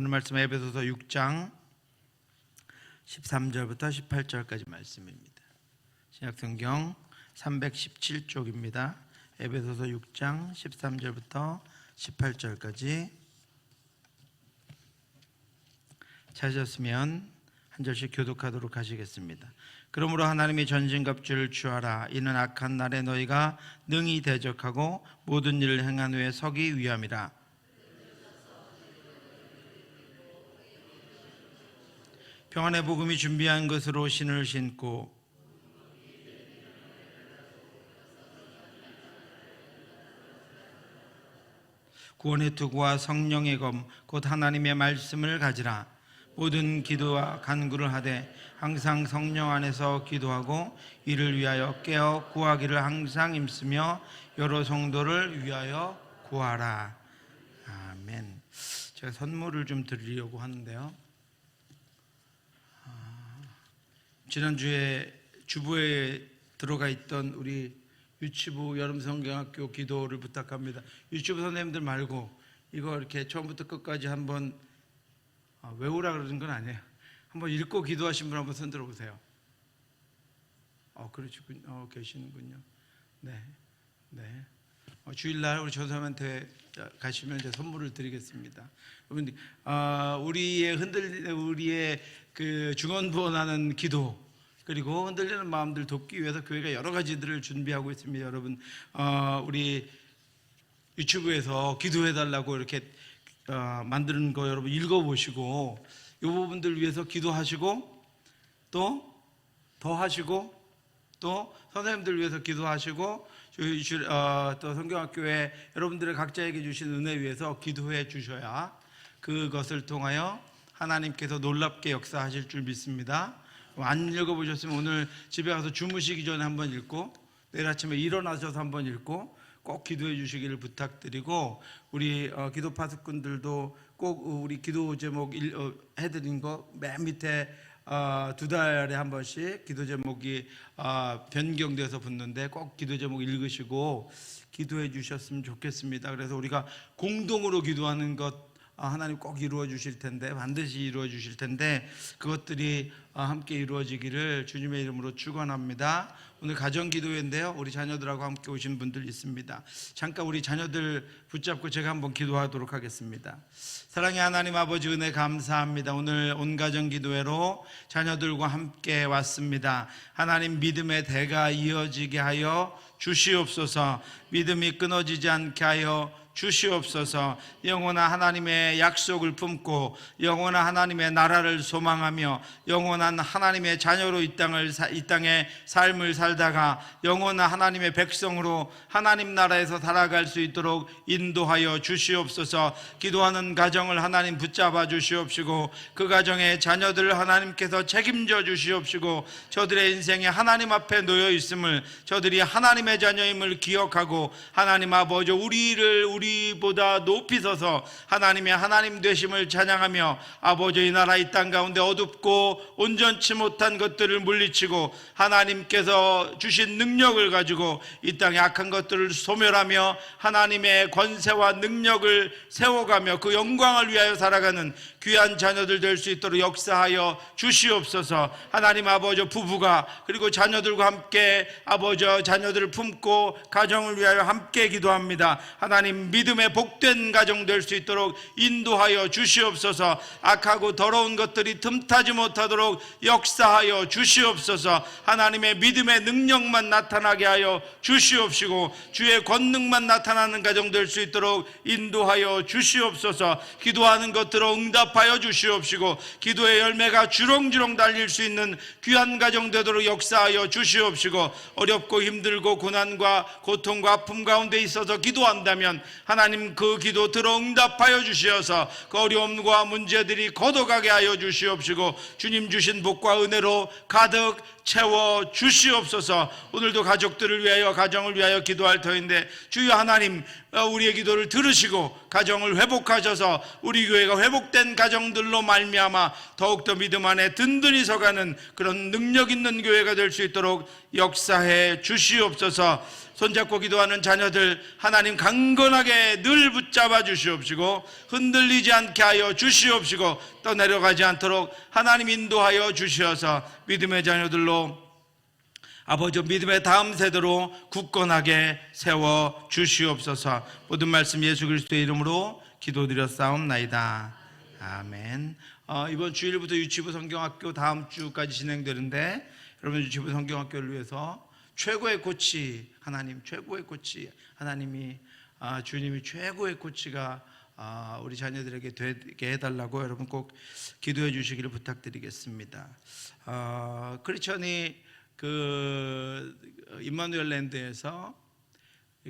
오늘 말씀 에베소서 6장 13절부터 18절까지 말씀입니다. 신약성경 317쪽입니다. 에베소서 6장 13절부터 18절까지 찾으셨으면 한 절씩 교독하도록 하시겠습니다. 그러므로 하나님이 전신갑주를 취하라. 이는 악한 날에 너희가 능히 대적하고 모든 일을 행한 후에 서기 위함이라. 평안의 복음이 준비한 것으로 신을 신고 구원의 투구와 성령의 검 곧 하나님의 말씀을 가지라. 모든 기도와 간구를 하되 항상 성령 안에서 기도하고 이를 위하여 깨어 구하기를 항상 힘쓰며 여러 성도를 위하여 구하라. 아멘. 제가 선물을 좀 드리려고 하는데요. 지난주에 주부에 들어가 있던 우리 유치부 여름성경학교 기도를 부탁합니다. 유치부 선생님들 말고 이거 이렇게 처음부터 끝까지 한번 외우라 그러는 건 아니에요. 한번 읽고 기도하신 분 한번 손 들어보세요. 그러시군요. 계시는군요. 네. 주일날 우리 조사님한테 가시면 이제 선물을 드리겠습니다. 여러분, 우리의 그 중언부언하는 기도, 그리고 흔들리는 마음들 돕기 위해서 교회가 여러 가지들을 준비하고 있습니다. 여러분, 우리 유튜브에서 기도해달라고 이렇게 만드는 거 여러분 읽어보시고 이 부분들 위해서 기도하시고 또 더 하시고 또 선생님들 위해서 기도하시고 또 성경학교에 여러분들의 각자에게 주신 은혜 위해서 기도해 주셔야 그것을 통하여 하나님께서 놀랍게 역사하실 줄 믿습니다. 안 읽어보셨으면 오늘 집에 가서 주무시기 전에 한번 읽고 내일 아침에 일어나셔서 한번 읽고 꼭 기도해 주시기를 부탁드리고, 우리 기도 파수꾼들도 꼭 우리 기도 제목 해드린 거 맨 밑에 2달에 한 번씩 기도 제목이 변경돼서 붙는데 꼭 기도 제목 읽으시고 기도해 주셨으면 좋겠습니다. 그래서 우리가 공동으로 기도하는 것 하나님 꼭 이루어 주실 텐데, 반드시 이루어 주실 텐데 그것들이 함께 이루어지기를 주님의 이름으로 축원합니다. 오늘 가정기도회인데요, 우리 자녀들하고 함께 오신 분들 있습니다. 잠깐 우리 자녀들 붙잡고 제가 한번 기도하도록 하겠습니다. 사랑의 하나님 아버지, 은혜 감사합니다. 오늘 온 가정기도회로 자녀들과 함께 왔습니다. 하나님, 믿음의 대가 이어지게 하여 주시옵소서. 믿음이 끊어지지 않게 하여 주시옵소서. 영원한 하나님의 약속을 품고 영원한 하나님의 나라를 소망하며 영원한 하나님의 자녀로 이 땅의 삶을 살다가 영원한 하나님의 백성으로 하나님 나라에서 살아갈 수 있도록 인도하여 주시옵소서. 기도하는 가정을 하나님 붙잡아 주시옵시고 그 가정의 자녀들을 하나님께서 책임져 주시옵시고 저들의 인생에 하나님 앞에 놓여 있음을, 저들이 하나님의 자녀임을 기억하고 하나님 아버지 우리보다 높이 서서 하나님의 하나님 되심을 찬양하며 아버지, 이 나라 이 땅 가운데 어둡고 온전치 못한 것들을 물리치고 하나님께서 주신 능력을 가지고 이 땅의 악한 것들을 소멸하며 하나님의 권세와 능력을 세워가며 그 영광을 위하여 살아가는 귀한 자녀들 될 수 있도록 역사하여 주시옵소서. 하나님 아버지, 부부가 그리고 자녀들과 함께 아버지 자녀들을 품고 가정을 위하여 함께 기도합니다. 하나님, 믿음의 복된 가정 될 수 있도록 인도하여 주시옵소서. 악하고 더러운 것들이 틈타지 못하도록 역사하여 주시옵소서. 하나님의 믿음의 능력만 나타나게 하여 주시옵시고 주의 권능만 나타나는 가정 될 수 있도록 인도하여 주시옵소서. 기도하는 것들을 응답하여 주시옵시고 기도의 열매가 주렁주렁 달릴 수 있는 귀한 가정 되도록 역사하여 주시옵시고, 어렵고 힘들고 고난과 고통과 아픔 가운데 있어서 기도한다면 하나님 그 기도 들어 응답하여 주시어서 그 어려움과 문제들이 걷어가게 하여 주시옵시고 주님 주신 복과 은혜로 가득 채워 주시옵소서. 오늘도 가족들을 위하여 가정을 위하여 기도할 터인데 주여 하나님, 우리의 기도를 들으시고 가정을 회복하셔서 우리 교회가 회복된 가정들로 말미암아 더욱더 믿음 안에 든든히 서가는 그런 능력 있는 교회가 될 수 있도록 역사해 주시옵소서. 손잡고 기도하는 자녀들 하나님 강건하게 늘 붙잡아 주시옵시고 흔들리지 않게 하여 주시옵시고 떠내려가지 않도록 하나님 인도하여 주시어서 믿음의 자녀들로 아버지 믿음의 다음 세대로 굳건하게 세워 주시옵소서. 모든 말씀 예수 그리스도의 이름으로 기도드렸사옵나이다. 아멘. 이번 주일부터 유치부 성경학교 다음 주까지 진행되는데 여러분 유치부 성경학교를 위해서 최고의 코치 하나님, 최고의 코치 하나님이 주님이 최고의 코치가 우리 자녀들에게 되게 해달라고 여러분 꼭 기도해 주시기를 부탁드리겠습니다. 크리스천이 임마누엘 랜드에서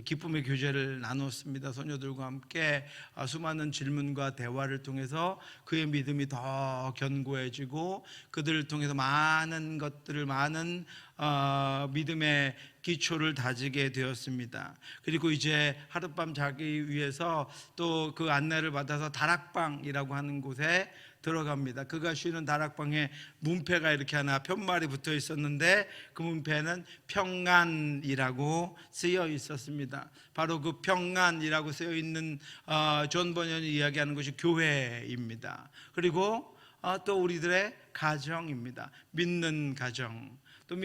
기쁨의 교제를 나눴습니다. 소녀들과 함께 수많은 질문과 대화를 통해서 그의 믿음이 더 견고해지고 그들을 통해서 많은 것들을 많은 믿음의 기초를 다지게 되었습니다. 그리고 이제 하룻밤 자기 위해서 또 그 안내를 받아서 다락방이라고 하는 곳에 들어갑니다. 그가 쉬는 다락방에 문패가 이렇게 하나 편말이 붙어 있었는데 그 문패는 평안이라고 쓰여 있었습니다. 바로 그 평안이라고 쓰여 있는 존 버년이 이야기하는 것이 교회입니다. 그리고 또 우리들의 가정입니다. 믿는 가정. 또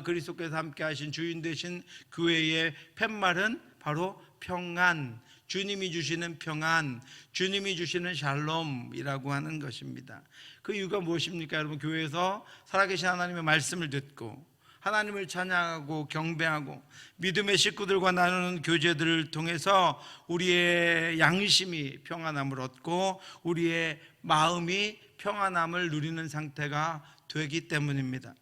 그리스도께서 함께 하신 주인 되신 교회의 팻말은 바로 평안, 주님이 주시는 평안, 주님이 주시는 샬롬이라고 하는 것입니다. 그 이유가 무엇입니까? 여러분, 교회에서 살아계신 하나님의 말씀을 듣고 하나님을 찬양하고 경배하고 믿음의 식구들과 나누는 교제들을 통해서 우리의 양심이 평안함을 얻고 우리의 마음이 평안함을 누리는 상태가 되기 때문입니다.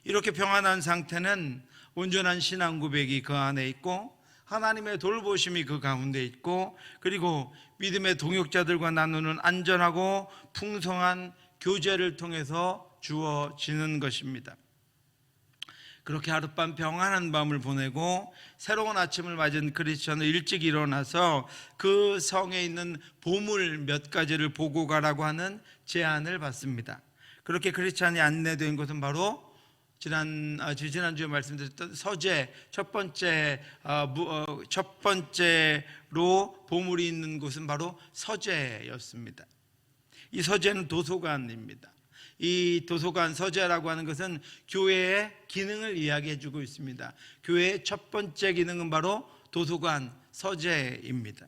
이렇게 평안한 상태는 온전한 신앙 고백이 그 안에 있고 하나님의 돌보심이 그 가운데 있고 그리고 믿음의 동역자들과 나누는 안전하고 풍성한 교제를 통해서 주어지는 것입니다. 그렇게 하룻밤 평안한 밤을 보내고 새로운 아침을 맞은 크리스천은 일찍 일어나서 그 성에 있는 보물 몇 가지를 보고 가라고 하는 제안을 받습니다. 그렇게 크리스천이 안내된 것은 바로 지난주에 말씀드렸던 서재 첫 번째로 보물이 있는 곳은 바로 서재였습니다. 이 서재는 도서관입니다. 이 도서관 서재라고 하는 것은 교회의 기능을 이야기해 주고 있습니다. 교회의 첫 번째 기능은 바로 도서관 서재입니다.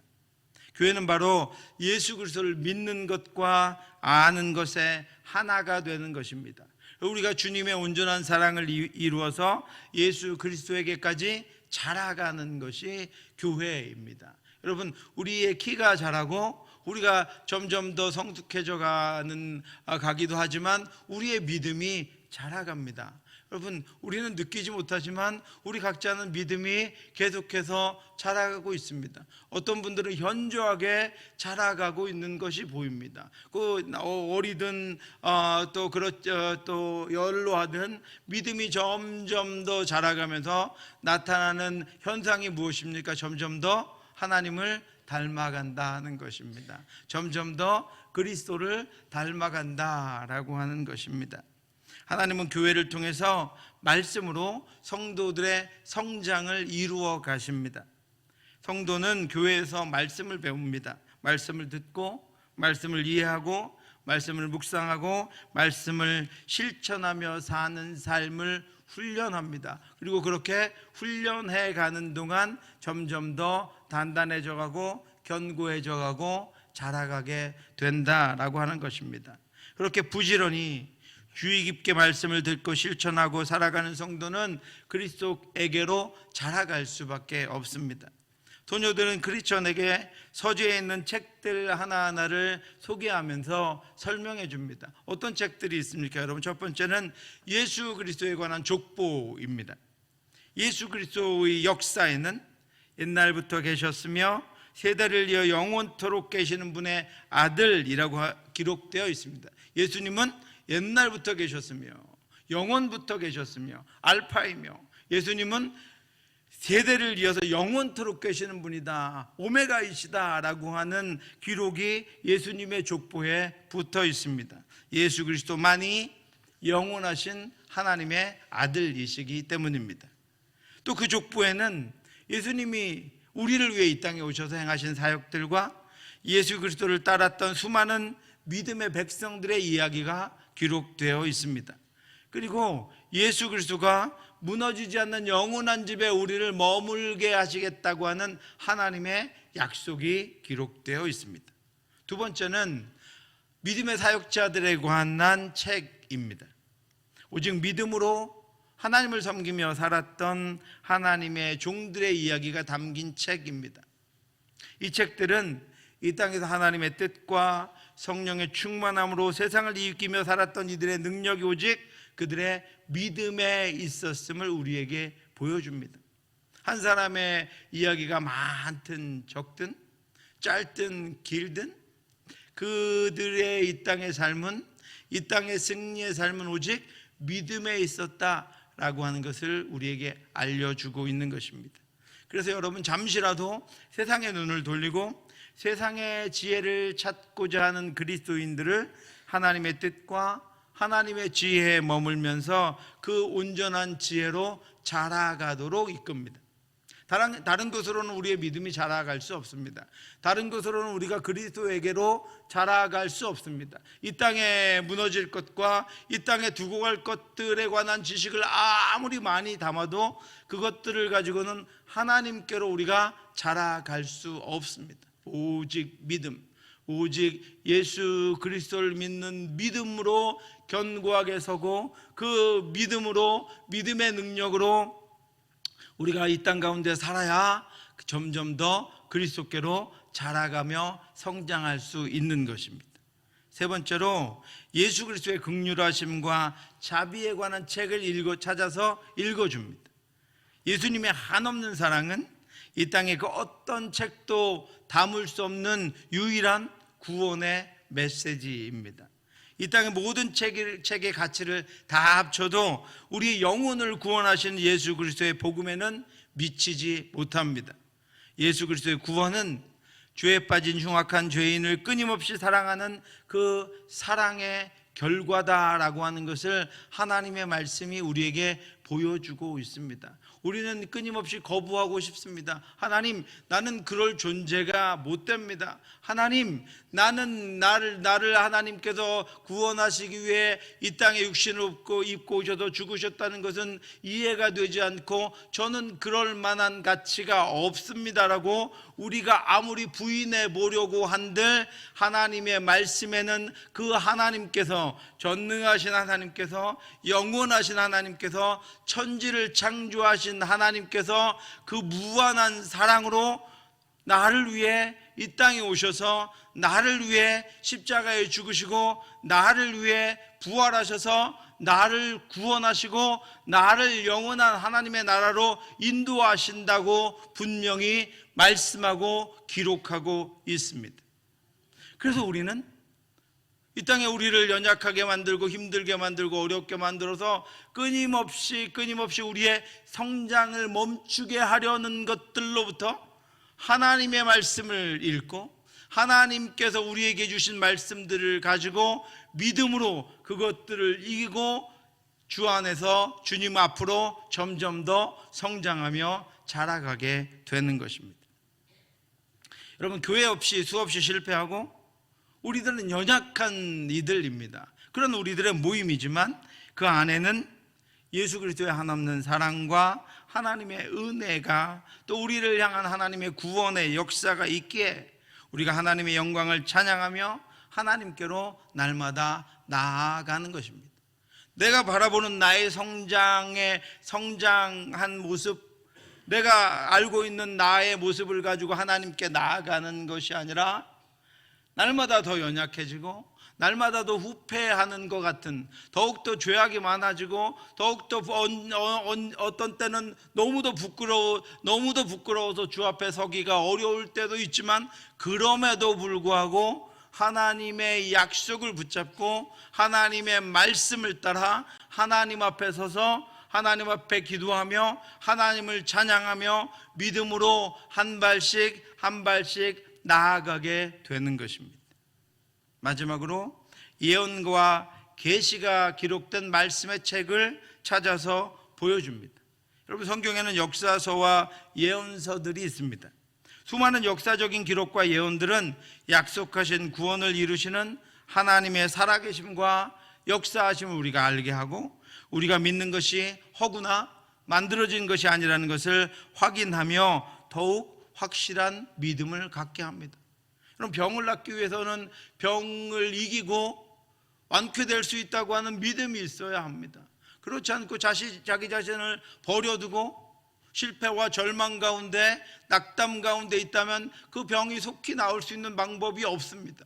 교회는 바로 예수 그리스도를 믿는 것과 아는 것에 하나가 되는 것입니다. 우리가 주님의 온전한 사랑을 이루어서 예수 그리스도에게까지 자라가는 것이 교회입니다. 여러분, 우리의 키가 자라고 우리가 점점 더 성숙해져 가기도 하지만 우리의 믿음이 자라갑니다. 여러분, 우리는 느끼지 못하지만 우리 각자는 믿음이 계속해서 자라가고 있습니다. 어떤 분들은 현저하게 자라가고 있는 것이 보입니다. 어리든 또 연로하든 믿음이 점점 더 자라가면서 나타나는 현상이 무엇입니까? 점점 더 하나님을 닮아간다는 것입니다. 점점 더 그리스도를 닮아간다라고 하는 것입니다. 하나님은 교회를 통해서 말씀으로 성도들의 성장을 이루어 가십니다. 성도는 교회에서 말씀을 배웁니다. 말씀을 듣고 말씀을 이해하고 말씀을 묵상하고 말씀을 실천하며 사는 삶을 훈련합니다. 그리고 그렇게 훈련해 가는 동안 점점 더 단단해져 가고 견고해져 가고 자라가게 된다라고 하는 것입니다. 그렇게 부지런히 주의 깊게 말씀을 듣고 실천하고 살아가는 성도는 그리스도에게로 자라갈 수밖에 없습니다. 소녀들은 크리스천에게 서재에 있는 책들 하나하나를 소개하면서 설명해 줍니다. 어떤 책들이 있습니까, 여러분? 첫 번째는 예수 그리스도에 관한 족보입니다. 예수 그리스도의 역사에는 옛날부터 계셨으며 세대를 이어 영원토록 계시는 분의 아들이라고 기록되어 있습니다. 예수님은 옛날부터 계셨으며 영원부터 계셨으며 알파이며 예수님은 세대를 이어서 영원토록 계시는 분이다, 오메가이시다 라고 하는 기록이 예수님의 족보에 붙어 있습니다. 예수 그리스도만이 영원하신 하나님의 아들이시기 때문입니다. 또 그 족보에는 예수님이 우리를 위해 이 땅에 오셔서 행하신 사역들과 예수 그리스도를 따랐던 수많은 믿음의 백성들의 이야기가 기록되어 있습니다. 그리고 예수 그리스도가 무너지지 않는 영원한 집에 우리를 머물게 하시겠다고 하는 하나님의 약속이 기록되어 있습니다. 두 번째는 믿음의 사역자들에 관한 책입니다. 오직 믿음으로 하나님을 섬기며 살았던 하나님의 종들의 이야기가 담긴 책입니다. 이 책들은 이 땅에서 하나님의 뜻과 성령의 충만함으로 세상을 이기며 살았던 이들의 능력이 오직 그들의 믿음에 있었음을 우리에게 보여줍니다. 한 사람의 이야기가 많든 적든 짧든 길든 그들의 이 땅의 삶은, 이 땅의 승리의 삶은 오직 믿음에 있었다라고 하는 것을 우리에게 알려주고 있는 것입니다. 그래서 여러분, 잠시라도 세상의 눈을 돌리고 세상의 지혜를 찾고자 하는 그리스도인들을 하나님의 뜻과 하나님의 지혜에 머물면서 그 온전한 지혜로 자라가도록 이끕니다. 다른 것으로는 우리의 믿음이 자라갈 수 없습니다. 다른 것으로는 우리가 그리스도에게로 자라갈 수 없습니다. 이 땅에 무너질 것과 이 땅에 두고 갈 것들에 관한 지식을 아무리 많이 담아도 그것들을 가지고는 하나님께로 우리가 자라갈 수 없습니다. 오직 믿음, 오직 예수 그리스도를 믿는 믿음으로 견고하게 서고 그 믿음으로, 믿음의 능력으로 우리가 이 땅 가운데 살아야 점점 더 그리스도께로 자라가며 성장할 수 있는 것입니다. 세 번째로 예수 그리스도의 긍휼하심과 자비에 관한 책을 찾아서 읽어줍니다. 예수님의 한없는 사랑은 이 땅의 그 어떤 책도 담을 수 없는 유일한 구원의 메시지입니다. 이 땅의 모든 책의 가치를 다 합쳐도 우리의 영혼을 구원하신 예수 그리스도의 복음에는 미치지 못합니다. 예수 그리스도의 구원은 죄에 빠진 흉악한 죄인을 끊임없이 사랑하는 그 사랑의 결과다라고 하는 것을 하나님의 말씀이 우리에게 보여주고 있습니다. 우리는 끊임없이 거부하고 싶습니다. 하나님, 나는 그럴 존재가 못 됩니다. 하나님, 나를 하나님께서 구원하시기 위해 이 땅에 육신을 입고 오셔서 죽으셨다는 것은 이해가 되지 않고 저는 그럴 만한 가치가 없습니다라고 우리가 아무리 부인해 보려고 한들 하나님의 말씀에는 그 하나님께서, 전능하신 하나님께서, 영원하신 하나님께서, 천지를 창조하신 하나님께서 그 무한한 사랑으로 나를 위해 이 땅에 오셔서 나를 위해 십자가에 죽으시고 나를 위해 부활하셔서 나를 구원하시고 나를 영원한 하나님의 나라로 인도하신다고 분명히 말씀하고 기록하고 있습니다. 그래서 우리는 이 땅에 우리를 연약하게 만들고 힘들게 만들고 어렵게 만들어서 끊임없이 우리의 성장을 멈추게 하려는 것들로부터 하나님의 말씀을 읽고 하나님께서 우리에게 주신 말씀들을 가지고 믿음으로 그것들을 이기고 주 안에서 주님 앞으로 점점 더 성장하며 자라가게 되는 것입니다. 여러분, 교회 없이 수없이 실패하고 우리들은 연약한 이들입니다. 그런 우리들의 모임이지만 그 안에는 예수 그리스도의 한없는 사랑과 하나님의 은혜가 또 우리를 향한 하나님의 구원의 역사가 있기에 우리가 하나님의 영광을 찬양하며 하나님께로 날마다 나아가는 것입니다. 내가 바라보는 나의 성장한 모습, 내가 알고 있는 나의 모습을 가지고 하나님께 나아가는 것이 아니라 날마다 더 연약해지고 날마다 더 후패하는 것 같은, 더욱더 죄악이 많아지고 더욱더 어떤 때는 너무도 부끄러워서 주 앞에 서기가 어려울 때도 있지만 그럼에도 불구하고 하나님의 약속을 붙잡고 하나님의 말씀을 따라 하나님 앞에 서서 하나님 앞에 기도하며 하나님을 찬양하며 믿음으로 한 발씩 한 발씩 나아가게 되는 것입니다. 마지막으로 예언과 계시가 기록된 말씀의 책을 찾아서 보여줍니다. 여러분, 성경에는 역사서와 예언서들이 있습니다. 수많은 역사적인 기록과 예언들은 약속하신 구원을 이루시는 하나님의 살아계심과 역사하심을 우리가 알게 하고, 우리가 믿는 것이 허구나 만들어진 것이 아니라는 것을 확인하며 더욱 확실한 믿음을 갖게 합니다. 그럼 병을 낫기 위해서는 병을 이기고 완쾌될 수 있다고 하는 믿음이 있어야 합니다. 그렇지 않고 자기 자신을 버려두고 실패와 절망 가운데, 낙담 가운데 있다면 그 병이 속히 나을 수 있는 방법이 없습니다.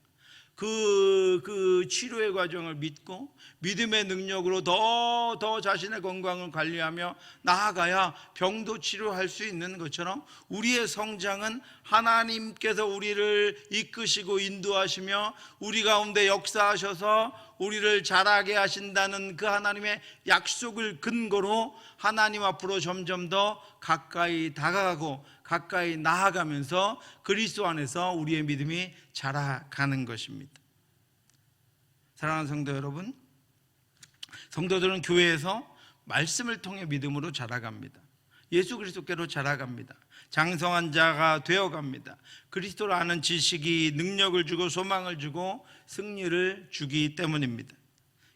그 치료의 과정을 믿고 믿음의 능력으로 더 자신의 건강을 관리하며 나아가야 병도 치료할 수 있는 것처럼, 우리의 성장은 하나님께서 우리를 이끄시고 인도하시며 우리 가운데 역사하셔서 우리를 자라게 하신다는 그 하나님의 약속을 근거로 하나님 앞으로 점점 더 가까이 다가가고 가까이 나아가면서 그리스도 안에서 우리의 믿음이 자라가는 것입니다. 사랑하는 성도 여러분, 성도들은 교회에서 말씀을 통해 믿음으로 자라갑니다. 예수 그리스도께로 자라갑니다. 장성한 자가 되어갑니다. 그리스도를 아는 지식이 능력을 주고 소망을 주고 승리를 주기 때문입니다.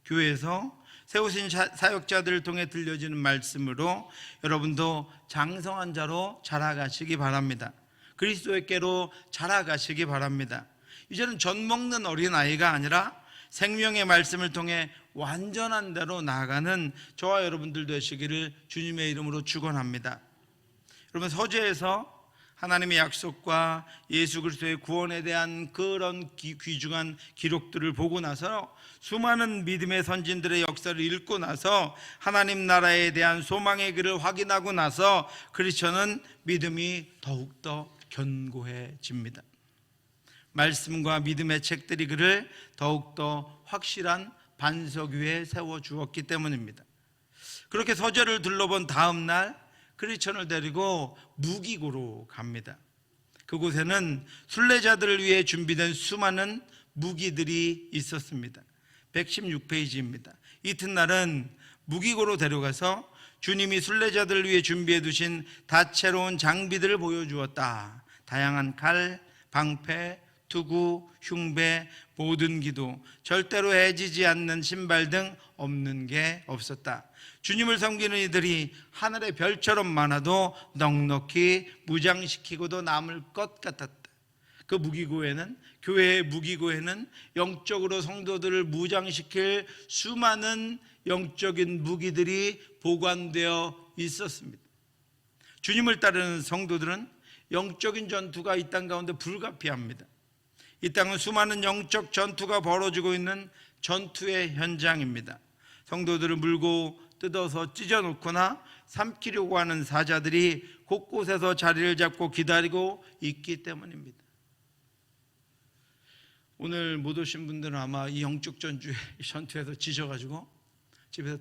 교회에서 세우신 사역자들을 통해 들려지는 말씀으로 여러분도 장성한 자로 자라가시기 바랍니다. 그리스도께로 자라가시기 바랍니다. 이제는 젖 먹는 어린아이가 아니라 생명의 말씀을 통해 완전한 대로 나아가는 저와 여러분들 되시기를 주님의 이름으로 축원합니다. 여러분, 서재에서 하나님의 약속과 예수 그리스도의 구원에 대한 그런 귀중한 기록들을 보고 나서, 수많은 믿음의 선진들의 역사를 읽고 나서, 하나님 나라에 대한 소망의 길을 확인하고 나서 크리스천은 믿음이 더욱더 견고해집니다. 말씀과 믿음의 책들이 그를 더욱더 확실한 반석 위에 세워주었기 때문입니다. 그렇게 서재를 둘러본 다음 날 크리스천을 데리고 무기고로 갑니다. 그곳에는 순례자들을 위해 준비된 수많은 무기들이 있었습니다. 116페이지입니다. 이튿날은 무기고로 데려가서 주님이 순례자들을 위해 준비해 두신 다채로운 장비들을 보여주었다. 다양한 칼, 방패, 투구, 흉배, 모든 기도, 절대로 해지지 않는 신발 등 없는 게 없었다. 주님을 섬기는 이들이 하늘의 별처럼 많아도 넉넉히 무장시키고도 남을 것 같았다. 그 무기고에는, 교회의 무기고에는 영적으로 성도들을 무장시킬 수많은 영적인 무기들이 보관되어 있었습니다. 주님을 따르는 성도들은 영적인 전투가 이 땅 가운데 불가피합니다. 이 땅은 수많은 영적 전투가 벌어지고 있는 전투의 현장입니다. 성도들을 물고 뜯어서 찢어놓거나 삼키려고 하는 사자들이 곳곳에서 자리를 잡고 기다리고 있기 때문입니다. 오늘 못 오신 분들은 아마 이 영적 전투에서 지셔가지고 집에서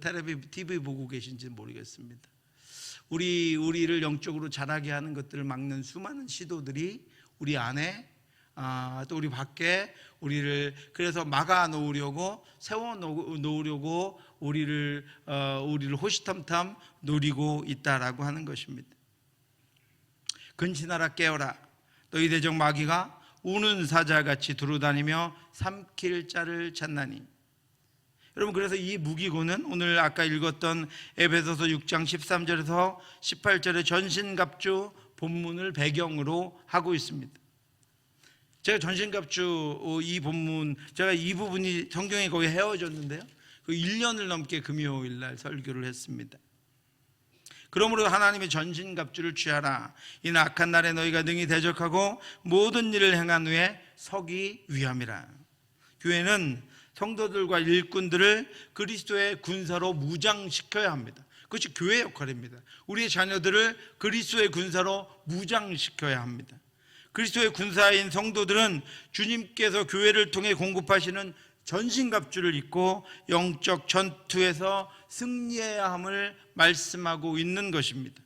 TV 보고 계신지 모르겠습니다. 우리를 영적으로 자라게 하는 것들을 막는 수많은 시도들이 우리 안에, 또 우리 밖에 우리를 그래서 막아 놓으려고, 세워 놓으려고 우리를 호시탐탐 노리고 있다라고 하는 것입니다. 근신하라 깨어라, 너희 대적 마귀가 우는 사자같이 두루다니며 삼킬 자를 찾나니. 여러분, 그래서 이 무기고는 오늘 아까 읽었던 에베소서 6장 13절에서 18절의 전신갑주 본문을 배경으로 하고 있습니다. 제가 전신갑주 이 본문, 제가 이 부분이 성경에 거의 헤어졌는데요, 그 1년을 넘게 금요일 날 설교를 했습니다. 그러므로 하나님의 전신갑주를 취하라. 이는 악한 날에 너희가 능히 대적하고 모든 일을 행한 후에 서기 위함이라. 교회는 성도들과 일꾼들을 그리스도의 군사로 무장시켜야 합니다. 그것이 교회의 역할입니다. 우리의 자녀들을 그리스도의 군사로 무장시켜야 합니다. 그리스도의 군사인 성도들은 주님께서 교회를 통해 공급하시는 전신갑주를 입고 영적 전투에서 승리해야 함을 말씀하고 있는 것입니다.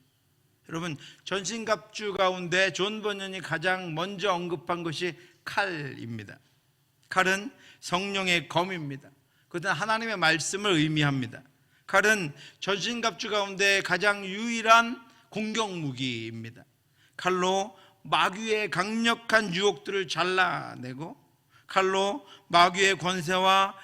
여러분, 전신갑주 가운데 존 번연이 가장 먼저 언급한 것이 칼입니다. 칼은 성령의 검입니다. 그것은 하나님의 말씀을 의미합니다. 칼은 전신갑주 가운데 가장 유일한 공격무기입니다. 칼로 마귀의 강력한 유혹들을 잘라내고, 칼로 마귀의 권세와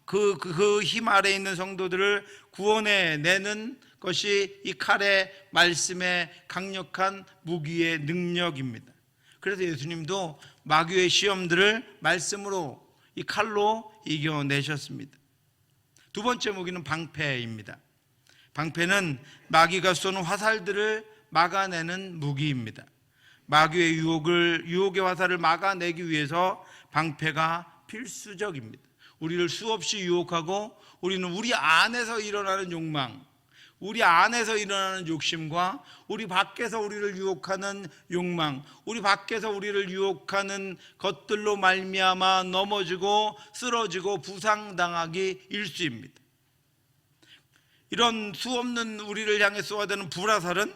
그 힘 아래에 있는 성도들을 구원해내는 것이 이 칼의 말씀의 강력한 무기의 능력입니다. 그래서 예수님도 마귀의 시험들을 말씀으로, 이 칼로 이겨내셨습니다. 두 번째 무기는 방패입니다. 방패는 마귀가 쏘는 화살들을 막아내는 무기입니다. 마귀의 유혹의 화살을 막아내기 위해서 방패가 필수적입니다. 우리를 수없이 유혹하고, 우리는 우리 안에서 일어나는 욕망, 우리 안에서 일어나는 욕심과 우리 밖에서 우리를 유혹하는 욕망, 우리 밖에서 우리를 유혹하는 것들로 말미암아 넘어지고 쓰러지고 부상당하기 일쑤입니다. 이런 수없는 우리를 향해 쏘아대는 불화살은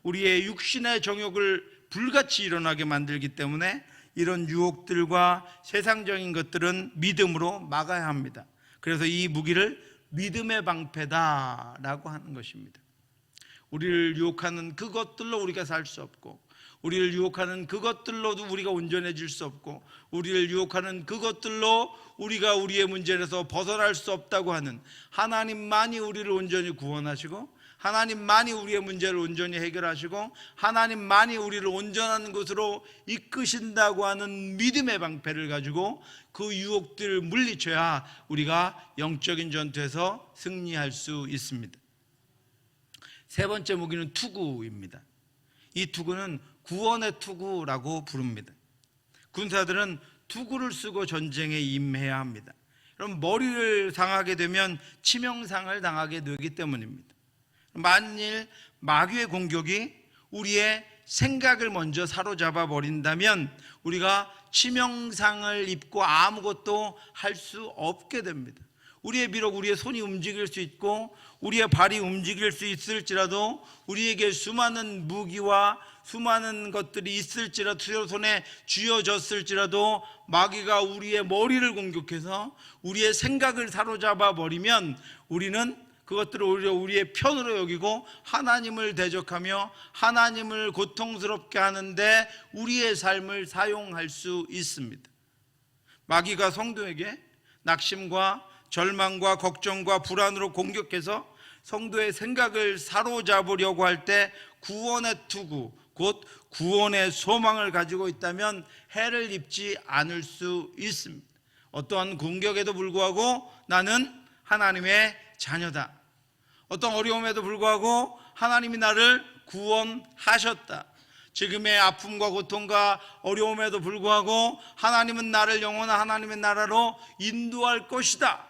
우리의 육신의 정욕을 불같이 일어나게 만들기 때문에 이런 유혹들과 세상적인 것들은 믿음으로 막아야 합니다. 그래서 이 무기를 믿음의 방패다라고 하는 것입니다. 우리를 유혹하는 그것들로 우리가 살 수 없고, 우리를 유혹하는 그것들로도 우리가 온전해질 수 없고, 우리를 유혹하는 그것들로 우리가 우리의 문제에서 벗어날 수 없다고 하는 하나님만이 우리를 온전히 구원하시고, 하나님만이 우리의 문제를 온전히 해결하시고, 하나님만이 우리를 온전한 곳으로 이끄신다고 하는 믿음의 방패를 가지고 그 유혹들을 물리쳐야 우리가 영적인 전투에서 승리할 수 있습니다. 세 번째 무기는 투구입니다. 이 투구는 구원의 투구라고 부릅니다. 군사들은 투구를 쓰고 전쟁에 임해야 합니다. 그럼 머리를 상하게 되면 치명상을 당하게 되기 때문입니다. 만일 마귀의 공격이 우리의 생각을 먼저 사로잡아 버린다면 우리가 치명상을 입고 아무것도 할 수 없게 됩니다. 비록 우리의 손이 움직일 수 있고 우리의 발이 움직일 수 있을지라도, 우리에게 수많은 무기와 수많은 것들이 있을지라도, 손에 쥐어졌을지라도 마귀가 우리의 머리를 공격해서 우리의 생각을 사로잡아 버리면 우리는 그것들을 오히려 우리의 편으로 여기고 하나님을 대적하며 하나님을 고통스럽게 하는데 우리의 삶을 사용할 수 있습니다. 마귀가 성도에게 낙심과 절망과 걱정과 불안으로 공격해서 성도의 생각을 사로잡으려고 할 때 구원의 투구, 곧 구원의 소망을 가지고 있다면 해를 입지 않을 수 있습니다. 어떠한 공격에도 불구하고 나는 하나님의 자녀다. 어떤 어려움에도 불구하고 하나님이 나를 구원하셨다. 지금의 아픔과 고통과 어려움에도 불구하고 하나님은 나를 영원한 하나님의 나라로 인도할 것이다.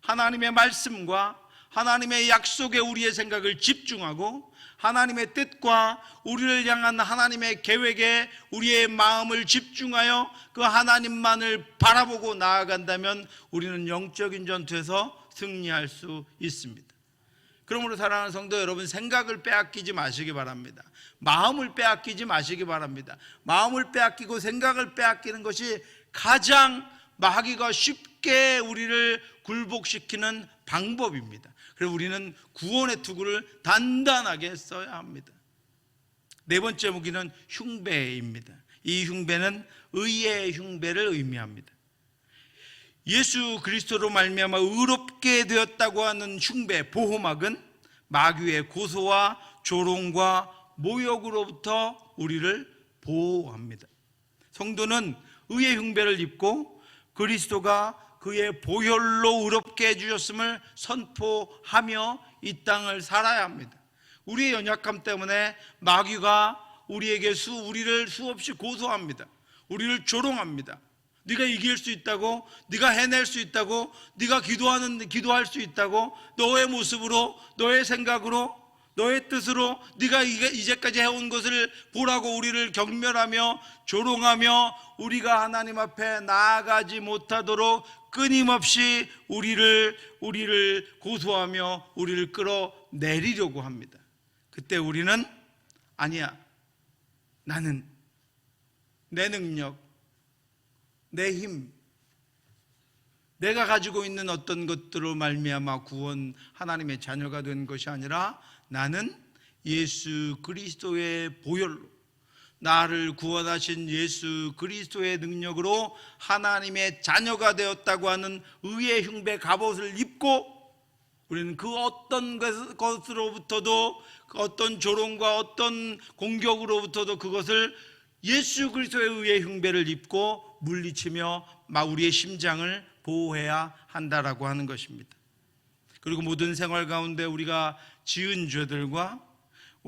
하나님의 말씀과 하나님의 약속에 우리의 생각을 집중하고 하나님의 뜻과 우리를 향한 하나님의 계획에 우리의 마음을 집중하여 그 하나님만을 바라보고 나아간다면 우리는 영적인 전투에서 승리할 수 있습니다. 그러므로 사랑하는 성도 여러분, 생각을 빼앗기지 마시기 바랍니다. 마음을 빼앗기지 마시기 바랍니다. 마음을 빼앗기고 생각을 빼앗기는 것이 가장 마귀가 쉽게 우리를 굴복시키는 방법입니다. 그래서 우리는 구원의 투구를 단단하게 써야 합니다. 네 번째 무기는 흉배입니다. 이 흉배는 의의 흉배를 의미합니다. 예수 그리스도로 말미암아 의롭게 되었다고 하는 흉배, 보호막은 마귀의 고소와 조롱과 모욕으로부터 우리를 보호합니다. 성도는 의의 흉배를 입고 그리스도가 그의 보혈로 의롭게 해주셨음을 선포하며 이 땅을 살아야 합니다. 우리의 연약함 때문에 마귀가 우리를 수없이 고소합니다. 우리를 조롱합니다. 네가 이길 수 있다고, 네가 해낼 수 있다고, 네가 기도할 수 있다고, 너의 모습으로, 너의 생각으로, 너의 뜻으로 네가 이제까지 해온 것을 보라고 우리를 경멸하며 조롱하며 우리가 하나님 앞에 나아가지 못하도록 끊임없이 우리를 고소하며 우리를 끌어내리려고 합니다. 그때 우리는 아니야, 나는 내 능력, 내 힘, 내가 가지고 있는 어떤 것들로 말미암아 구원, 하나님의 자녀가 된 것이 아니라 나는 예수 그리스도의 보혈로, 나를 구원하신 예수 그리스도의 능력으로 하나님의 자녀가 되었다고 하는 의의 흉배 갑옷을 입고 우리는 그 어떤 것으로부터도, 그 어떤 조롱과 어떤 공격으로부터도 그것을 예수 그리스도의 의의 흉배를 입고 물리치며 우리의 심장을 보호해야 한다라고 하는 것입니다. 그리고 모든 생활 가운데 우리가 지은 죄들과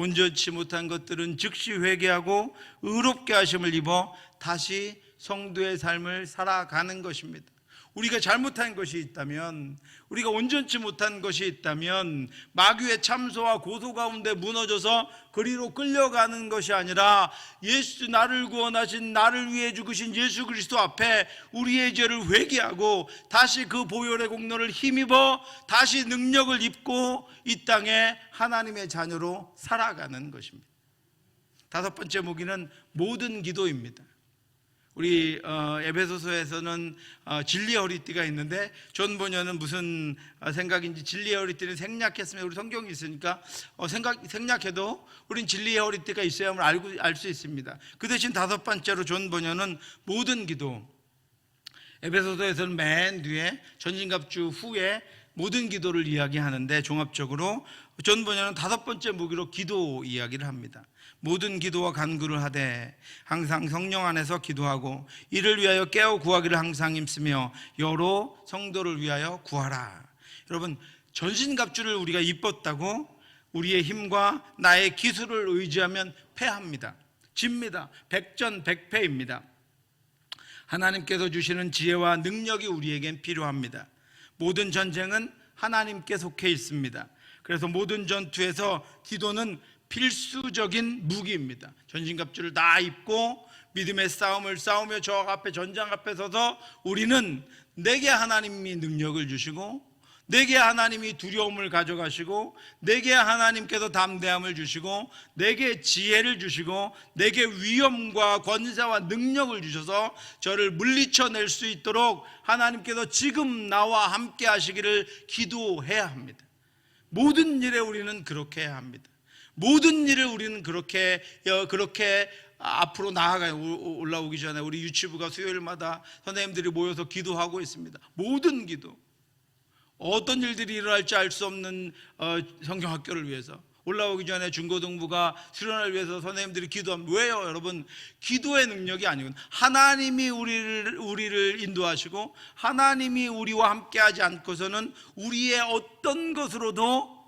온전치 못한 것들은 즉시 회개하고 의롭게 하심을 입어 다시 성도의 삶을 살아가는 것입니다. 우리가 잘못한 것이 있다면, 우리가 온전치 못한 것이 있다면 마귀의 참소와 고소 가운데 무너져서 그리로 끌려가는 것이 아니라 나를 구원하신, 나를 위해 죽으신 예수 그리스도 앞에 우리의 죄를 회개하고 다시 그 보혈의 공로를 힘입어 다시 능력을 입고 이 땅에 하나님의 자녀로 살아가는 것입니다. 다섯 번째 무기는 모든 기도입니다. 우리 에베소서에서는 진리의 허리띠가 있는데 존 번연은 무슨 생각인지 진리의 허리띠는 생략했으면, 우리 성경이 있으니까 생략해도 우린 진리의 허리띠가 있어야만 알 수 있습니다. 그 대신 다섯 번째로 존 번연은 모든 기도, 에베소서에서는 맨 뒤에 전신갑주 후에 모든 기도를 이야기하는데 종합적으로 존 번연은 다섯 번째 무기로 기도 이야기를 합니다. 모든 기도와 간구를 하되 항상 성령 안에서 기도하고 이를 위하여 깨어 구하기를 항상 힘쓰며 여러 성도를 위하여 구하라. 여러분, 전신갑주를 우리가 입었다고 우리의 힘과 나의 기술을 의지하면 패합니다. 집니다. 백전백패입니다. 하나님께서 주시는 지혜와 능력이 우리에겐 필요합니다. 모든 전쟁은 하나님께 속해 있습니다. 그래서 모든 전투에서 기도는 필수적인 무기입니다. 전신갑주를 다 입고 믿음의 싸움을 싸우며 저 앞에 전장 앞에 서서 우리는 내게 하나님이 능력을 주시고, 내게 하나님이 두려움을 가져가시고, 내게 하나님께서 담대함을 주시고, 내게 지혜를 주시고, 내게 위엄과 권세와 능력을 주셔서 저를 물리쳐낼 수 있도록 하나님께서 지금 나와 함께 하시기를 기도해야 합니다. 모든 일에 우리는 그렇게 해야 합니다. 모든 일을 우리는 그렇게 앞으로 나아가요. 올라오기 전에 우리 유치부가 수요일마다 선생님들이 모여서 기도하고 있습니다. 모든 기도, 어떤 일들이 일어날지 알 수 없는 성경학교를 위해서, 올라오기 전에 중고등부가 수련을 위해서 선생님들이 기도합니다. 왜요? 여러분, 기도의 능력이 아니군, 하나님이 우리를 인도하시고 하나님이 우리와 함께하지 않고서는 우리의 어떤 것으로도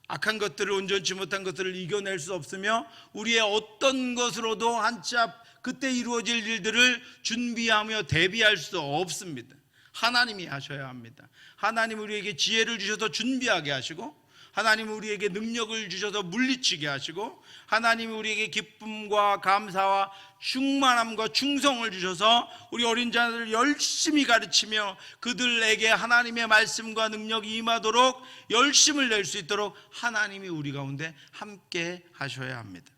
악한 것들을, 온전치 못한 것들을 이겨낼 수 없으며 우리의 어떤 것으로도 한치 앞 그때 이루어질 일들을 준비하며 대비할 수 없습니다. 하나님이 하셔야 합니다. 하나님 우리에게 지혜를 주셔서 준비하게 하시고, 하나님 우리에게 능력을 주셔서 물리치게 하시고, 하나님 우리에게 기쁨과 감사와 충만함과 충성을 주셔서 우리 어린 자들을 열심히 가르치며 그들에게 하나님의 말씀과 능력이 임하도록 열심을 낼 수 있도록 하나님이 우리 가운데 함께 하셔야 합니다.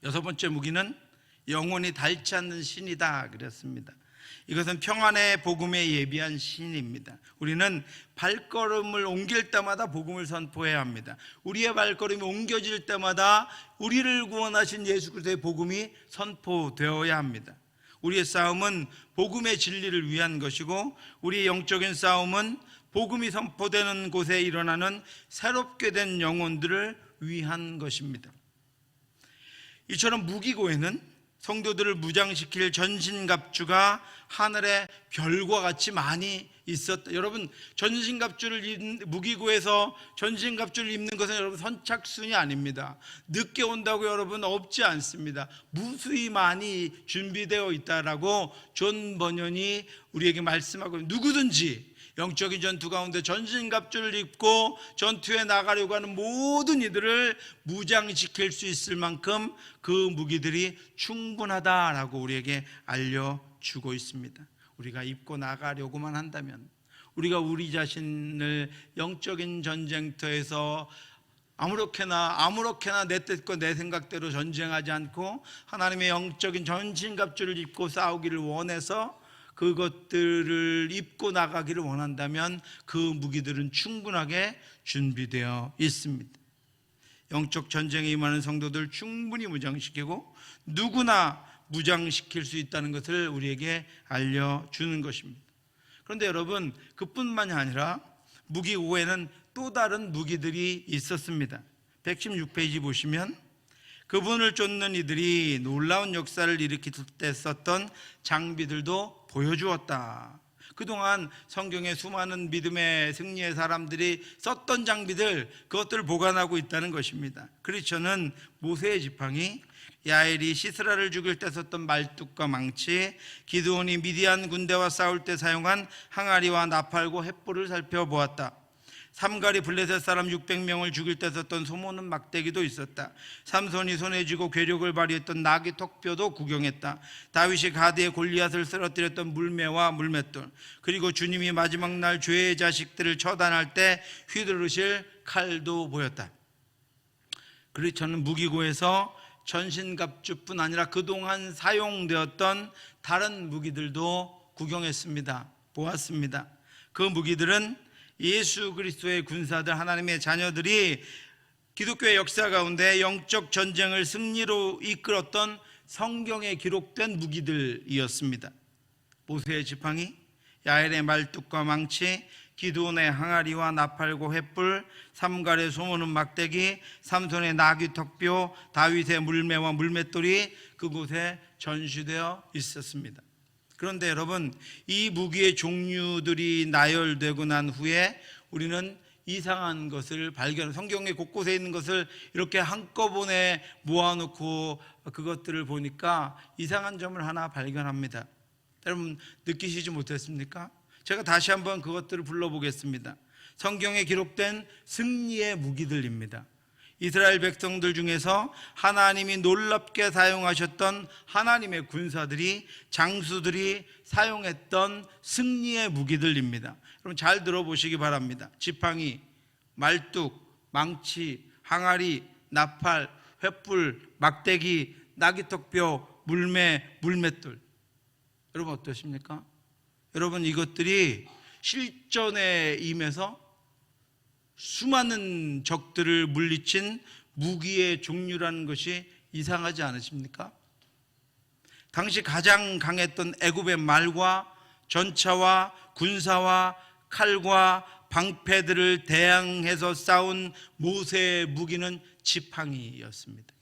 여섯 번째 무기는 영원히 닳지 않는 신이다 그랬습니다. 이것은 평안의 복음에 예비한 신입니다. 우리는 발걸음을 옮길 때마다 복음을 선포해야 합니다. 우리의 발걸음이 옮겨질 때마다 우리를 구원하신 예수 그리스도의 복음이 선포되어야 합니다. 우리의 싸움은 복음의 진리를 위한 것이고, 우리의 영적인 싸움은 복음이 선포되는 곳에 일어나는 새롭게 된 영혼들을 위한 것입니다. 이처럼 무기고에는 성도들을 무장시킬 전신갑주가 하늘의 별과 같이 많이 있었다. 여러분, 전신갑주를 무기고에서 전신갑주를 입는 것은 여러분 선착순이 아닙니다. 늦게 온다고 여러분 없지 않습니다. 무수히 많이 준비되어 있다라고 존 번연이 우리에게 말씀하고, 누구든지 영적인 전투 가운데 전신갑주를 입고 전투에 나가려고 하는 모든 이들을 무장시킬 수 있을 만큼 그 무기들이 충분하다라고 우리에게 알려주고 있습니다. 우리가 입고 나가려고만 한다면, 우리가 우리 자신을 영적인 전쟁터에서 아무렇게나 내 뜻과 내 생각대로 전쟁하지 않고 하나님의 영적인 전신갑주를 입고 싸우기를 원해서 그것들을 입고 나가기를 원한다면 그 무기들은 충분하게 준비되어 있습니다. 영적 전쟁에 임하는 성도들 충분히 무장시키고 누구나 무장시킬 수 있다는 것을 우리에게 알려주는 것입니다. 그런데 여러분, 그뿐만이 아니라 무기고에는 또 다른 무기들이 있었습니다. 116페이지 보시면 그분을 쫓는 이들이 놀라운 역사를 일으킬 때 썼던 장비들도 보여주었다. 그동안 성경에 수많은 믿음의 승리의 사람들이 썼던 장비들, 그것들을 보관하고 있다는 것입니다. 크리스천은 모세의 지팡이, 야엘이 시스라를 죽일 때 썼던 말뚝과 망치, 기드온이 미디안 군대와 싸울 때 사용한 항아리와 나팔과 횃불을 살펴보았다. 삼갈이 블레셋 사람 600명을 죽일 때 썼던 소모는 막대기도 있었다. 삼손이 손에 쥐고 괴력을 발휘했던 나귀 턱뼈도 구경했다. 다윗이 가드에 골리앗을 쓰러뜨렸던 물매와 물맷돌, 그리고 주님이 마지막 날 죄의 자식들을 처단할 때 휘두르실 칼도 보였다. 그래서 저는 무기고에서 전신갑주뿐 아니라 그동안 사용되었던 다른 무기들도 구경했습니다. 보았습니다. 그 무기들은 예수 그리스도의 군사들, 하나님의 자녀들이 기독교의 역사 가운데 영적 전쟁을 승리로 이끌었던 성경에 기록된 무기들이었습니다. 모세의 지팡이, 야엘의 말뚝과 망치, 기드온의 항아리와 나팔과 횃불, 삼갈의 소모는 막대기, 삼손의 나귀 턱뼈, 다윗의 물매와 물맷돌이 그곳에 전시되어 있었습니다. 그런데 여러분, 이 무기의 종류들이 나열되고 난 후에 우리는 이상한 것을 발견, 성경의 곳곳에 있는 것을 이렇게 한꺼번에 모아놓고 그것들을 보니까 이상한 점을 하나 발견합니다. 여러분, 느끼시지 못했습니까? 제가 다시 한번 그것들을 불러보겠습니다. 성경에 기록된 승리의 무기들입니다. 이스라엘 백성들 중에서 하나님이 놀랍게 사용하셨던 하나님의 군사들이, 장수들이 사용했던 승리의 무기들입니다. 여러분 잘 들어보시기 바랍니다. 지팡이, 말뚝, 망치, 항아리, 나팔, 횃불, 막대기, 나귀턱뼈, 물매, 물맷돌. 여러분 어떠십니까? 여러분, 이것들이 실전에 임해서 수많은 적들을 물리친 무기의 종류라는 것이 이상하지 않으십니까? 당시 가장 강했던 애굽의 말과 전차와 군사와 칼과 방패들을 대항해서 싸운 모세의 무기는 지팡이였습니다.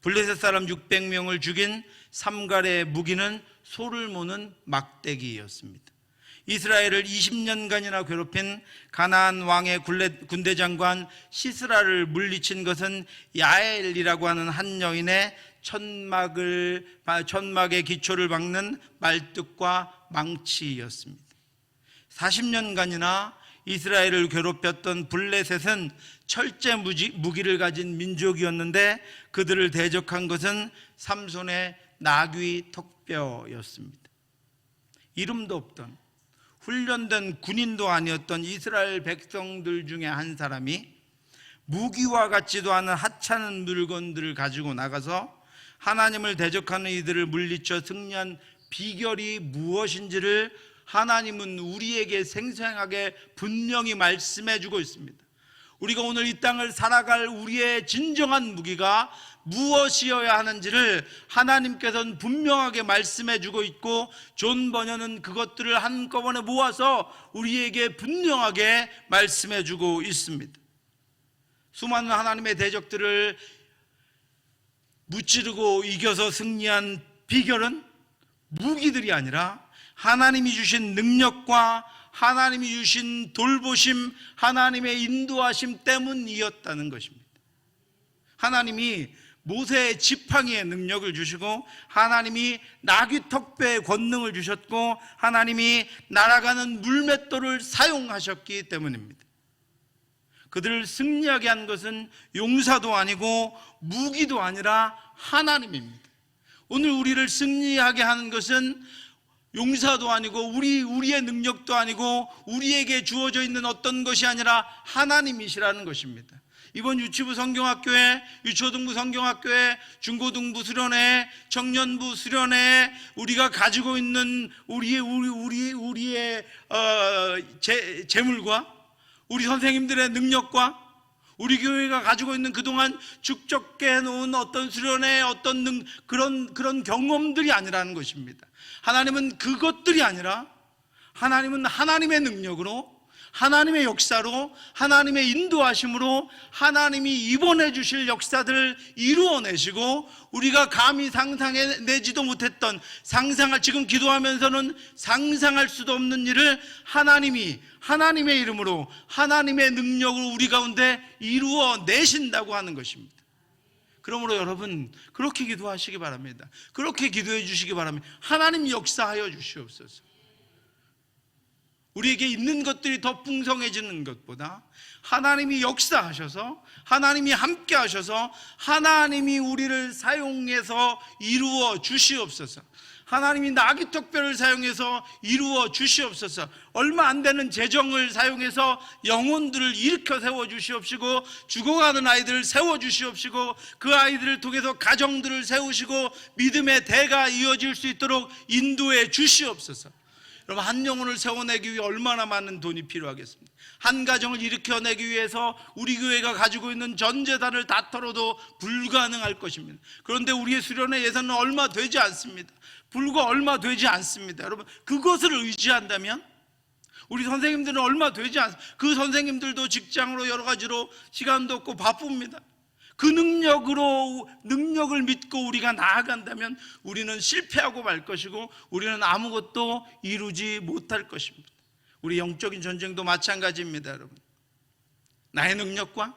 블레셋 사람 600명을 죽인 삼갈의 무기는 소를 모는 막대기였습니다. 이스라엘을 20년간이나 괴롭힌 가나안 왕의 군대 장관 시스라를 물리친 것은 야엘이라고 하는 한 여인의 천막의 기초를 막는 말뚝과 망치였습니다. 40년간이나 이스라엘을 괴롭혔던 블레셋은 철제 무기를 가진 민족이었는데 그들을 대적한 것은 삼손의 나귀 턱뼈였습니다. 이름도 없던, 훈련된 군인도 아니었던 이스라엘 백성들 중에 한 사람이 무기와 같지도 않은 하찮은 물건들을 가지고 나가서 하나님을 대적하는 이들을 물리쳐 승리한 비결이 무엇인지를 하나님은 우리에게 생생하게 분명히 말씀해 주고 있습니다. 우리가 오늘 이 땅을 살아갈 우리의 진정한 무기가 무엇이어야 하는지를 하나님께서는 분명하게 말씀해 주고 있고, 존 버녀는 그것들을 한꺼번에 모아서 우리에게 분명하게 말씀해 주고 있습니다. 수많은 하나님의 대적들을 무찌르고 이겨서 승리한 비결은 무기들이 아니라 하나님이 주신 능력과 하나님이 주신 돌보심, 하나님의 인도하심 때문이었다는 것입니다. 하나님이 모세의 지팡이의 능력을 주시고, 하나님이 나귀 턱뼈의 권능을 주셨고, 하나님이 날아가는 물맷돌을 사용하셨기 때문입니다. 그들을 승리하게 한 것은 용사도 아니고 무기도 아니라 하나님입니다. 오늘 우리를 승리하게 하는 것은 용사도 아니고 우리의 능력도 아니고 우리에게 주어져 있는 어떤 것이 아니라 하나님이시라는 것입니다. 이번 유치부 성경학교에, 유초등부 성경학교에, 중고등부 수련회, 청년부 수련회, 우리가 가지고 있는 우리의 재물과 우리 선생님들의 능력과 우리 교회가 가지고 있는 그동안 축적해 놓은 어떤 수련회, 어떤 그런 경험들이 아니라는 것입니다. 하나님은 그것들이 아니라 하나님은 하나님의 능력으로, 하나님의 역사로, 하나님의 인도하심으로 하나님이 입원해 주실 역사들을 이루어내시고, 우리가 감히 상상해내지도 못했던, 지금 기도하면서는 상상할 수도 없는 일을 하나님이 하나님의 이름으로, 하나님의 능력으로 우리 가운데 이루어내신다고 하는 것입니다. 그러므로 여러분, 그렇게 기도하시기 바랍니다. 그렇게 기도해 주시기 바랍니다. 하나님 역사하여 주시옵소서. 우리에게 있는 것들이 더 풍성해지는 것보다 하나님이 역사하셔서, 하나님이 함께 하셔서 하나님이 우리를 사용해서 이루어 주시옵소서. 하나님이 나귀특별을 사용해서 이루어 주시옵소서. 얼마 안 되는 재정을 사용해서 영혼들을 일으켜 세워 주시옵시고, 죽어가는 아이들을 세워 주시옵시고, 그 아이들을 통해서 가정들을 세우시고 믿음의 대가 이어질 수 있도록 인도해 주시옵소서. 여러분, 한 영혼을 세워내기 위해 얼마나 많은 돈이 필요하겠습니까? 한 가정을 일으켜내기 위해서 우리 교회가 가지고 있는 전 재산을 다 털어도 불가능할 것입니다. 그런데 우리의 수련회 예산은 얼마 되지 않습니다. 불과 얼마 되지 않습니다. 여러분, 그것을 의지한다면 우리 선생님들은 얼마 되지 않습니다. 그 선생님들도 직장으로 여러 가지로 시간도 없고 바쁩니다. 그 능력을 믿고 우리가 나아간다면 우리는 실패하고 말 것이고 우리는 아무것도 이루지 못할 것입니다. 우리 영적인 전쟁도 마찬가지입니다. 여러분, 나의 능력과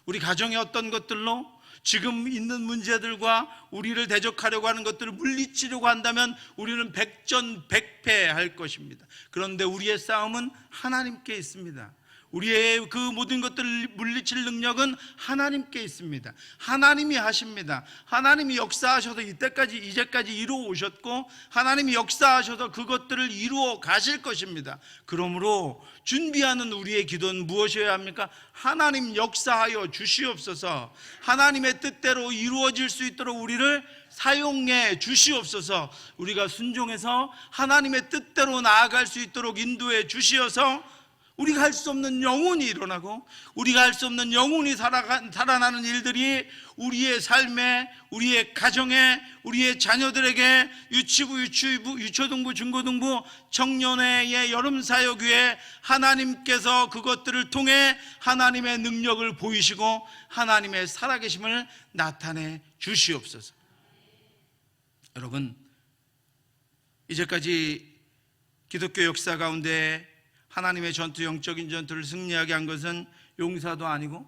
우리 가정의 어떤 것들로 지금 있는 문제들과 우리를 대적하려고 하는 것들을 물리치려고 한다면 우리는 백전백패할 것입니다. 그런데 우리의 싸움은 하나님께 있습니다. 우리의 그 모든 것들을 물리칠 능력은 하나님께 있습니다. 하나님이 하십니다. 하나님이 역사하셔서 이제까지 이루어 오셨고, 하나님이 역사하셔서 그것들을 이루어 가실 것입니다. 그러므로 준비하는 우리의 기도는 무엇이어야 합니까? 하나님 역사하여 주시옵소서. 하나님의 뜻대로 이루어질 수 있도록 우리를 사용해 주시옵소서. 우리가 순종해서 하나님의 뜻대로 나아갈 수 있도록 인도해 주시어서 우리가 할 수 없는 영혼이 일어나고, 우리가 할 수 없는 영혼이 살아나는 일들이 우리의 삶에, 우리의 가정에, 우리의 자녀들에게, 유치부, 유초등부, 중고등부, 청년회의 여름사역위에 하나님께서 그것들을 통해 하나님의 능력을 보이시고 하나님의 살아계심을 나타내 주시옵소서. 여러분, 이제까지 기독교 역사 가운데 하나님의 전투, 영적인 전투를 승리하게 한 것은 용사도 아니고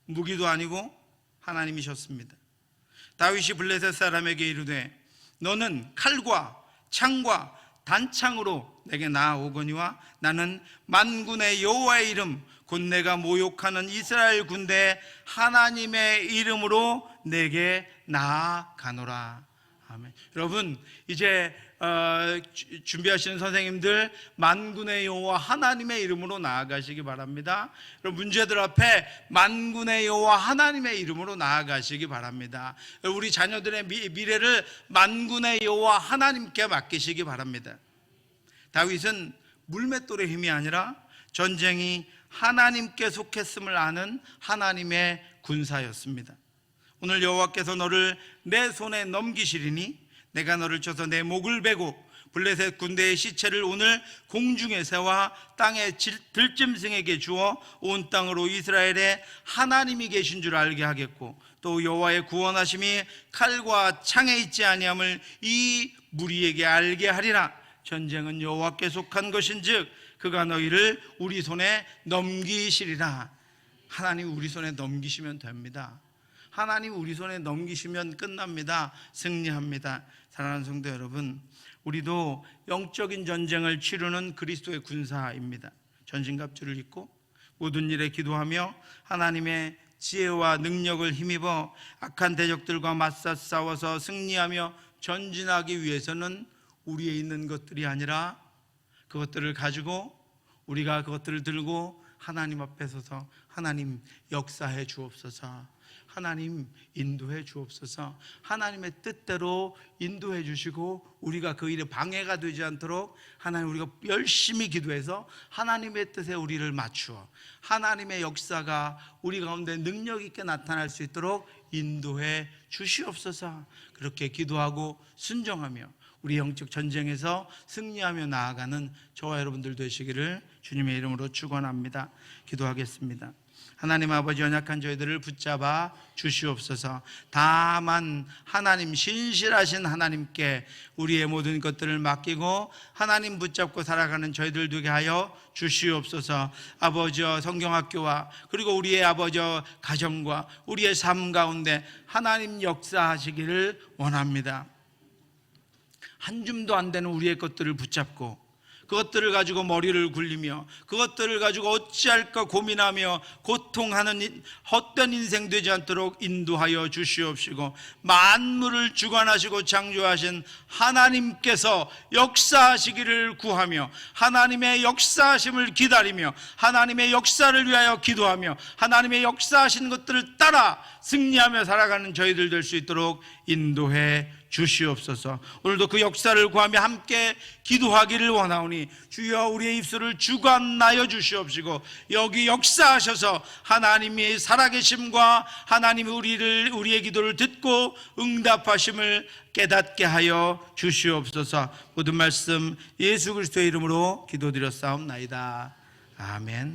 무기도 아니고 하나님이셨습니다. 다윗이 블레셋 사람에게 이르되 너는 칼과 창과 단창으로 내게 나아오거니와 나는 만군의 여호와의 이름 곧 내가 모욕하는 이스라엘 군대 하나님의 이름으로 내게 나아가노라. 아멘. 여러분, 이제 준비하시는 선생님들, 만군의 여호와 하나님의 이름으로 나아가시기 바랍니다. 문제들 앞에 만군의 여호와 하나님의 이름으로 나아가시기 바랍니다. 우리 자녀들의 미래를 만군의 여호와 하나님께 맡기시기 바랍니다. 다윗은 물맷돌의 힘이 아니라 전쟁이 하나님께 속했음을 아는 하나님의 군사였습니다. 오늘 여호와께서 너를 내 손에 넘기시리니 내가 너를 쳐서 내 목을 베고 블레셋 군대의 시체를 오늘 공중에 세워 땅의 들짐승에게 주어 온 땅으로 이스라엘의 하나님이 계신 줄 알게 하겠고, 또 여호와의 구원하심이 칼과 창에 있지 아니함을 이 무리에게 알게 하리라. 전쟁은 여호와께 속한 것인즉 그가 너희를 우리 손에 넘기시리라. 하나님 우리 손에 넘기시면 됩니다. 하나님 우리 손에 넘기시면 끝납니다. 승리합니다. 사랑하는 성도 여러분, 우리도 영적인 전쟁을 치르는 그리스도의 군사입니다. 전신갑주를 입고 모든 일에 기도하며 하나님의 지혜와 능력을 힘입어 악한 대적들과 맞서 싸워서 승리하며 전진하기 위해서는 우리에 있는 것들이 아니라 그것들을 가지고 우리가 그것들을 들고 하나님 앞에 서서 하나님 역사해 주옵소서, 하나님 인도해 주옵소서, 하나님의 뜻대로 인도해 주시고 우리가 그 일에 방해가 되지 않도록 하나님, 우리가 열심히 기도해서 하나님의 뜻에 우리를 맞추어 하나님의 역사가 우리 가운데 능력 있게 나타날 수 있도록 인도해 주시옵소서. 그렇게 기도하고 순종하며 우리 영적 전쟁에서 승리하며 나아가는 저와 여러분들 되시기를 주님의 이름으로 축원합니다. 기도하겠습니다. 하나님 아버지, 연약한 저희들을 붙잡아 주시옵소서. 다만 하나님, 신실하신 하나님께 우리의 모든 것들을 맡기고 하나님 붙잡고 살아가는 저희들 되게 하여 주시옵소서. 아버지, 성경학교와 그리고 우리의 아버지 가정과 우리의 삶 가운데 하나님 역사하시기를 원합니다. 한 줌도 안 되는 우리의 것들을 붙잡고 그것들을 가지고 머리를 굴리며 그것들을 가지고 어찌할까 고민하며 고통하는 헛된 인생 되지 않도록 인도하여 주시옵시고, 만물을 주관하시고 창조하신 하나님께서 역사하시기를 구하며 하나님의 역사하심을 기다리며 하나님의 역사를 위하여 기도하며 하나님의 역사하신 것들을 따라 승리하며 살아가는 저희들 될 수 있도록 인도해 주시옵소서. 오늘도 그 역사를 구하며 함께 기도하기를 원하오니 주여 우리의 입술을 주관하여 주시옵시고 여기 역사하셔서 하나님이 살아계심과 하나님이 우리의 기도를 듣고 응답하심을 깨닫게 하여 주시옵소서. 모든 말씀 예수 그리스도의 이름으로 기도드렸사옵나이다. 아멘.